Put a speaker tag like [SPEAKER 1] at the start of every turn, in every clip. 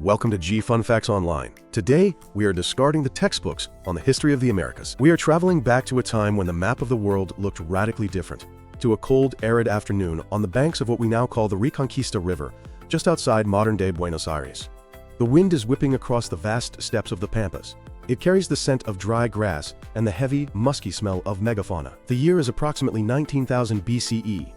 [SPEAKER 1] Welcome to G Fun Facts Online. Today, we are discarding the textbooks on the history of the Americas. We are traveling back to a time when the map of the world looked radically different, to a cold, arid afternoon on the banks of what we now call the Reconquista River, just outside modern-day Buenos Aires. The wind is whipping across the vast steppes of the Pampas. It carries the scent of dry grass and the heavy, musky smell of megafauna. The year is approximately 19,000 BCE.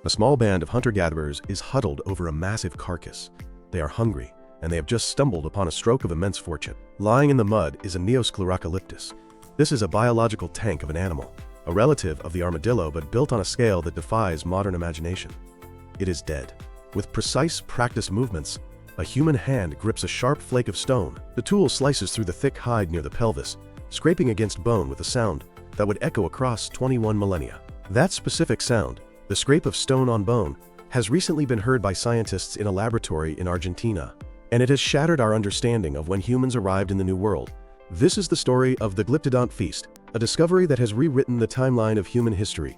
[SPEAKER 1] A small band of hunter-gatherers is huddled over a massive carcass. They are hungry, and they have just stumbled upon a stroke of immense fortune. Lying in the mud is a Neosclerocalyptus. This is a biological tank of an animal, a relative of the armadillo but built on a scale that defies modern imagination. It is dead. With precise, practiced movements, a human hand grips a sharp flake of stone. The tool slices through the thick hide near the pelvis, scraping against bone with a sound that would echo across 21 millennia. That specific sound, the scrape of stone on bone, has recently been heard by scientists in a laboratory in Argentina, and it has shattered our understanding of when humans arrived in the New World. This is the story of the Glyptodont Feast, a discovery that has rewritten the timeline of human history.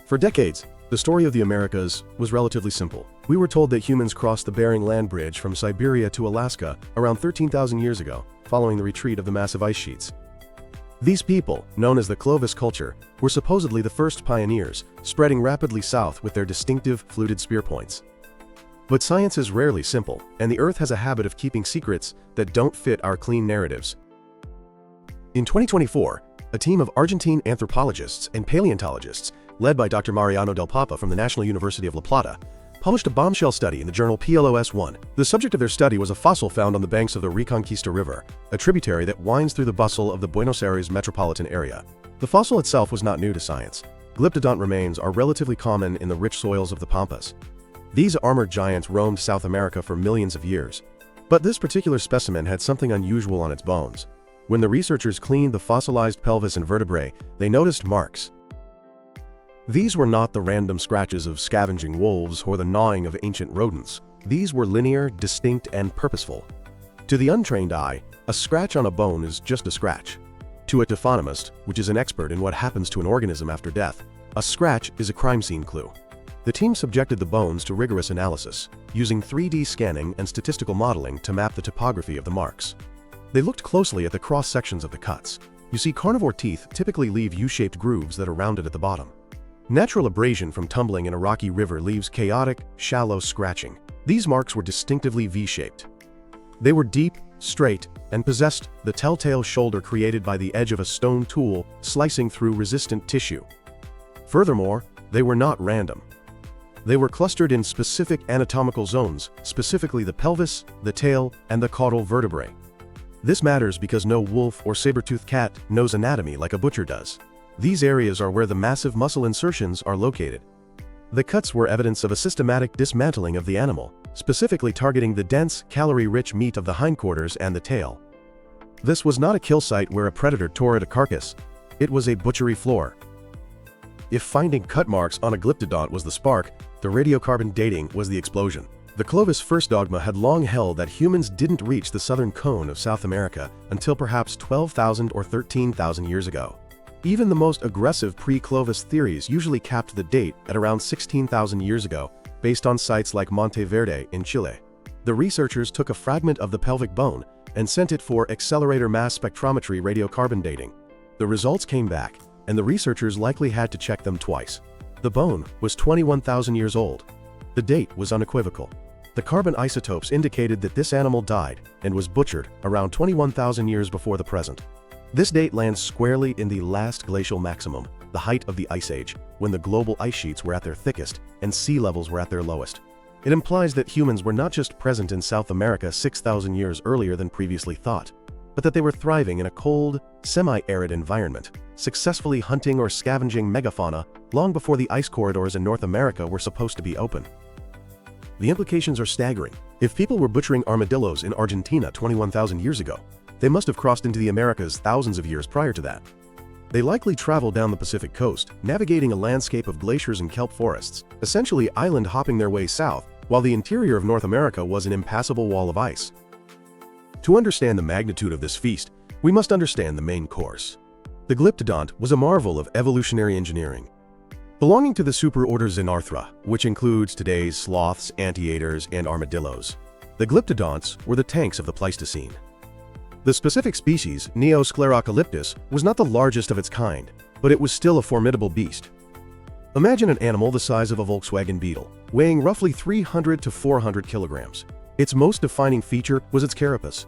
[SPEAKER 1] For decades, the story of the Americas was relatively simple. We were told that humans crossed the Bering Land Bridge from Siberia to Alaska around 13,000 years ago, following the retreat of the massive ice sheets. These people, known as the Clovis culture, were supposedly the first pioneers, spreading rapidly south with their distinctive fluted spear points. But science is rarely simple, and the Earth has a habit of keeping secrets that don't fit our clean narratives. In 2024, a team of Argentine anthropologists and paleontologists, led by Dr. Mariano Del Papa from the National University of La Plata, published a bombshell study in the journal PLOS-1. The subject of their study was a fossil found on the banks of the Reconquista River, a tributary that winds through the bustle of the Buenos Aires metropolitan area. The fossil itself was not new to science. Glyptodont remains are relatively common in the rich soils of the Pampas. These armored giants roamed South America for millions of years. But this particular specimen had something unusual on its bones. When the researchers cleaned the fossilized pelvis and vertebrae, they noticed marks. These were not the random scratches of scavenging wolves or the gnawing of ancient rodents. These were linear, distinct, and purposeful. To the untrained eye, a scratch on a bone is just a scratch. To a taphonomist, which is an expert in what happens to an organism after death, a scratch is a crime scene clue. The team subjected the bones to rigorous analysis, using 3D scanning and statistical modeling to map the topography of the marks. They looked closely at the cross-sections of the cuts. You see, carnivore teeth typically leave U-shaped grooves that are rounded at the bottom. Natural abrasion from tumbling in a rocky river leaves chaotic, shallow scratching. These marks were distinctively V-shaped. They were deep, straight, and possessed the telltale shoulder created by the edge of a stone tool slicing through resistant tissue. Furthermore, they were not random. They were clustered in specific anatomical zones, specifically the pelvis, the tail, and the caudal vertebrae. This matters because no wolf or saber-toothed cat knows anatomy like a butcher does. These areas are where the massive muscle insertions are located. The cuts were evidence of a systematic dismantling of the animal, specifically targeting the dense, calorie-rich meat of the hindquarters and the tail. This was not a kill site where a predator tore at a carcass. It was a butchery floor. If finding cut marks on a glyptodont was the spark, the radiocarbon dating was the explosion. The Clovis first dogma had long held that humans didn't reach the southern cone of South America until perhaps 12,000 or 13,000 years ago. Even the most aggressive pre-Clovis theories usually capped the date at around 16,000 years ago, based on sites like Monte Verde in Chile. The researchers took a fragment of the pelvic bone and sent it for accelerator mass spectrometry radiocarbon dating. The results came back, and the researchers likely had to check them twice. The bone was 21,000 years old. The date was unequivocal. The carbon isotopes indicated that this animal died and was butchered around 21,000 years before the present. This date lands squarely in the Last Glacial Maximum, the height of the Ice Age, when the global ice sheets were at their thickest and sea levels were at their lowest. It implies that humans were not just present in South America 6,000 years earlier than previously thought, but that they were thriving in a cold, semi-arid environment, successfully hunting or scavenging megafauna long before the ice corridors in North America were supposed to be open. The implications are staggering. If people were butchering armadillos in Argentina 21,000 years ago, they must have crossed into the Americas thousands of years prior to that. They likely traveled down the Pacific coast, navigating a landscape of glaciers and kelp forests, essentially island hopping their way south, while the interior of North America was an impassable wall of ice. To understand the magnitude of this feast, we must understand the main course. The Glyptodont was a marvel of evolutionary engineering. Belonging to the superorder Xenarthra, which includes today's sloths, anteaters, and armadillos. The Glyptodonts were the tanks of the Pleistocene. The specific species, Neosclerocalyptus, was not the largest of its kind, but it was still a formidable beast. Imagine an animal the size of a Volkswagen Beetle, weighing roughly 300 to 400 kilograms. Its most defining feature was its carapace.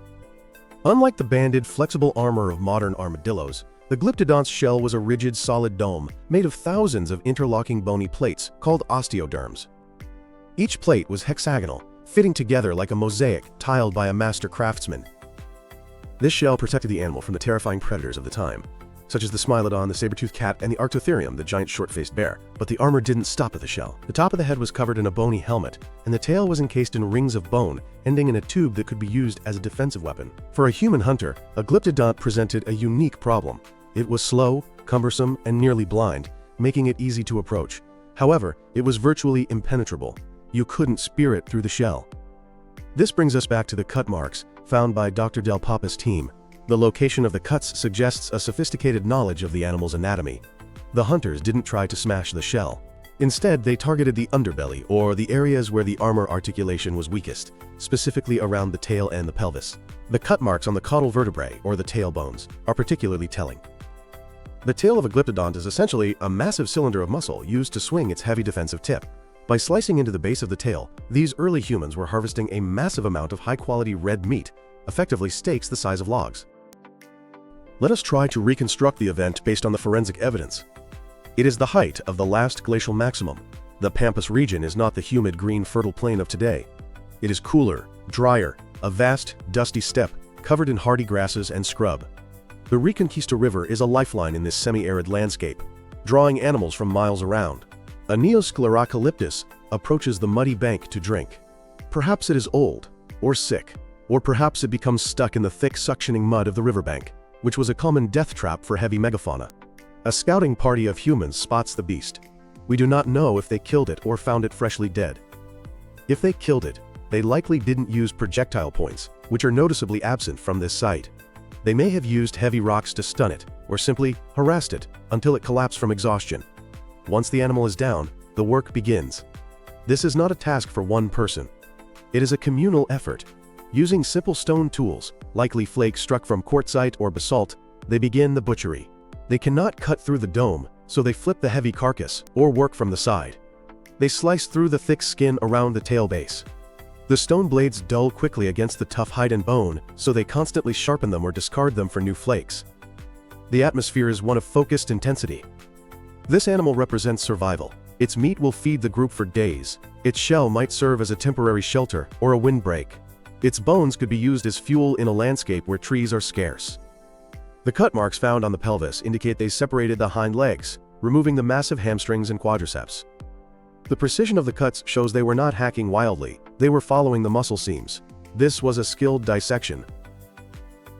[SPEAKER 1] Unlike the banded, flexible armor of modern armadillos, the Glyptodont's shell was a rigid, solid dome made of thousands of interlocking bony plates called osteoderms. Each plate was hexagonal, fitting together like a mosaic tiled by a master craftsman. This shell protected the animal from the terrifying predators of the time, such as the Smilodon, the saber-toothed cat, and the Arctotherium, the giant short-faced bear. But the armor didn't stop at the shell. The top of the head was covered in a bony helmet, and the tail was encased in rings of bone, ending in a tube that could be used as a defensive weapon. For a human hunter, a Glyptodont presented a unique problem. It was slow, cumbersome, and nearly blind, making it easy to approach. However, it was virtually impenetrable. You couldn't spear it through the shell. This brings us back to the cut marks found by Dr. Del Papa's team. The location of the cuts suggests a sophisticated knowledge of the animal's anatomy. The hunters didn't try to smash the shell. Instead, they targeted the underbelly, or the areas where the armor articulation was weakest, specifically around the tail and the pelvis. The cut marks on the caudal vertebrae, or the tail bones, are particularly telling. The tail of a Glyptodont is essentially a massive cylinder of muscle used to swing its heavy defensive tip. By slicing into the base of the tail, these early humans were harvesting a massive amount of high-quality red meat, effectively steaks the size of logs. Let us try to reconstruct the event based on the forensic evidence. It is the height of the Last Glacial Maximum. The Pampas region is not the humid, green, fertile plain of today. It is cooler, drier, a vast, dusty steppe covered in hardy grasses and scrub. The Reconquista River is a lifeline in this semi-arid landscape, drawing animals from miles around. A Neosclerocalyptus approaches the muddy bank to drink. Perhaps it is old, or sick, or perhaps it becomes stuck in the thick, suctioning mud of the riverbank, which was a common death trap for heavy megafauna. A scouting party of humans spots the beast. We do not know if they killed it or found it freshly dead. If they killed it, they likely didn't use projectile points, which are noticeably absent from this site. They may have used heavy rocks to stun it, or simply harassed it until it collapsed from exhaustion. Once the animal is down, the work begins. This is not a task for one person. It is a communal effort. Using simple stone tools, likely flakes struck from quartzite or basalt, they begin the butchery. They cannot cut through the dome, so they flip the heavy carcass, or work from the side. They slice through the thick skin around the tail base. The stone blades dull quickly against the tough hide and bone, so they constantly sharpen them or discard them for new flakes. The atmosphere is one of focused intensity. This animal represents survival. Its meat will feed the group for days. Its shell might serve as a temporary shelter or a windbreak. Its bones could be used as fuel in a landscape where trees are scarce. The cut marks found on the pelvis indicate they separated the hind legs, removing the massive hamstrings and quadriceps. The precision of the cuts shows they were not hacking wildly, they were following the muscle seams. This was a skilled dissection.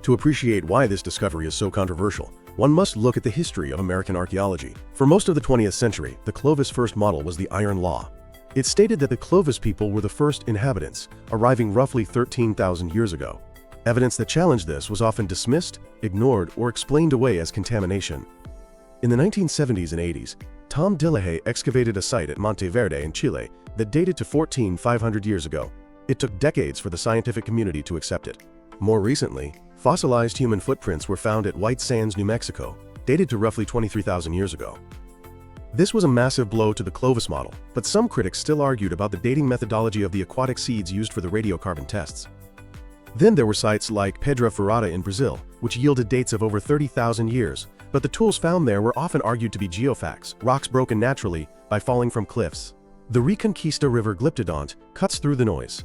[SPEAKER 1] To appreciate why this discovery is so controversial, one must look at the history of American archaeology. For most of the 20th century, the Clovis first model was the iron law. It stated that the Clovis people were the first inhabitants, arriving roughly 13,000 years ago. Evidence that challenged this was often dismissed, ignored, or explained away as contamination. In the 1970s and 80s, Tom Dillehay excavated a site at Monteverde in Chile that dated to 14,500 years ago. It took decades for the scientific community to accept it. More recently, fossilized human footprints were found at White Sands, New Mexico, dated to roughly 23,000 years ago. This was a massive blow to the Clovis model, but some critics still argued about the dating methodology of the aquatic seeds used for the radiocarbon tests. Then there were sites like Pedra Furada in Brazil, which yielded dates of over 30,000 years, but the tools found there were often argued to be geofacts, rocks broken naturally by falling from cliffs. The Reconquista River Glyptodont cuts through the noise.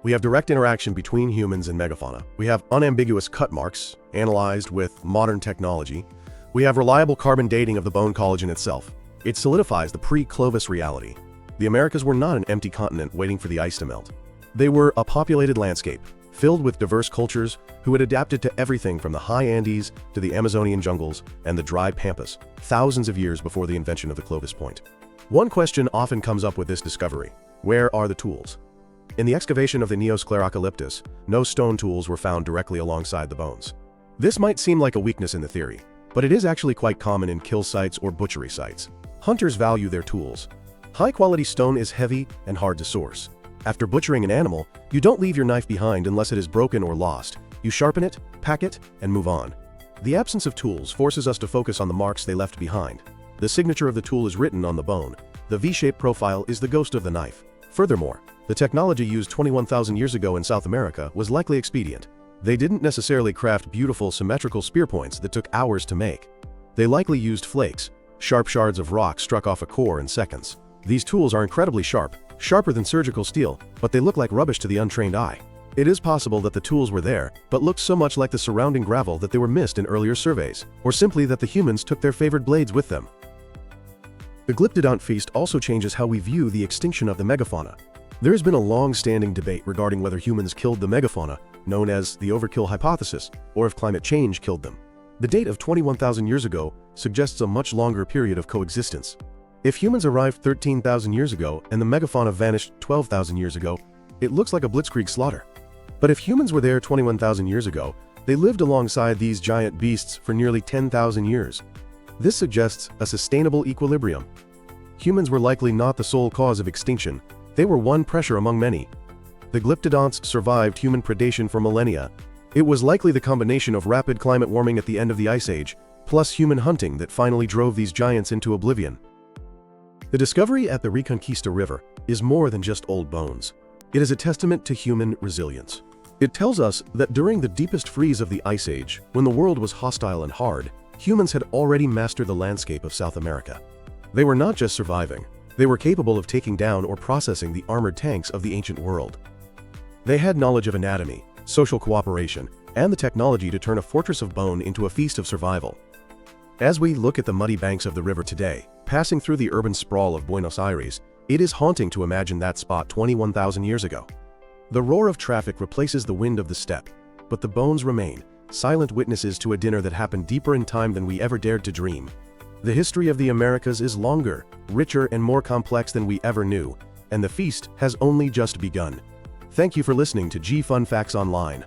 [SPEAKER 1] We have direct interaction between humans and megafauna. We have unambiguous cut marks, analyzed with modern technology. We have reliable carbon dating of the bone collagen itself. It solidifies the pre-Clovis reality. The Americas were not an empty continent waiting for the ice to melt. They were a populated landscape, filled with diverse cultures who had adapted to everything from the high Andes to the Amazonian jungles and the dry pampas, thousands of years before the invention of the Clovis point. One question often comes up with this discovery: where are the tools? In the excavation of the Neosclerocalyptus, no stone tools were found directly alongside the bones. This might seem like a weakness in the theory, but it is actually quite common in kill sites or butchery sites. Hunters value their tools. High-quality stone is heavy and hard to source. After butchering an animal, you don't leave your knife behind unless it is broken or lost. You sharpen it, pack it, and move on. The absence of tools forces us to focus on the marks they left behind. The signature of the tool is written on the bone. The V-shaped profile is the ghost of the knife. Furthermore, the technology used 21,000 years ago in South America was likely expedient. They didn't necessarily craft beautiful symmetrical spear points that took hours to make. They likely used flakes, sharp shards of rock struck off a core in seconds. These tools are incredibly sharp, sharper than surgical steel, but they look like rubbish to the untrained eye. It is possible that the tools were there, but looked so much like the surrounding gravel that they were missed in earlier surveys, or simply that the humans took their favorite blades with them. The Glyptodont Feast also changes how we view the extinction of the megafauna. There has been a long-standing debate regarding whether humans killed the megafauna, known as the overkill hypothesis, or if climate change killed them. The date of 21,000 years ago suggests a much longer period of coexistence. If humans arrived 13,000 years ago and the megafauna vanished 12,000 years ago, it looks like a blitzkrieg slaughter. But if humans were there 21,000 years ago, they lived alongside these giant beasts for nearly 10,000 years. This suggests a sustainable equilibrium. Humans were likely not the sole cause of extinction. They were one pressure among many. The Glyptodonts survived human predation for millennia. It was likely the combination of rapid climate warming at the end of the Ice Age, plus human hunting that finally drove these giants into oblivion. The discovery at the Reconquista River is more than just old bones. It is a testament to human resilience. It tells us that during the deepest freeze of the Ice Age, when the world was hostile and hard, humans had already mastered the landscape of South America. They were not just surviving, they were capable of taking down or processing the armored tanks of the ancient world. They had knowledge of anatomy, social cooperation, and the technology to turn a fortress of bone into a feast of survival. As we look at the muddy banks of the river today, passing through the urban sprawl of Buenos Aires, it is haunting to imagine that spot 21,000 years ago. The roar of traffic replaces the wind of the steppe, but the bones remain, silent witnesses to a dinner that happened deeper in time than we ever dared to dream. The history of the Americas is longer, richer, and more complex than we ever knew, and the feast has only just begun. Thank you for listening to G Fun Facts Online.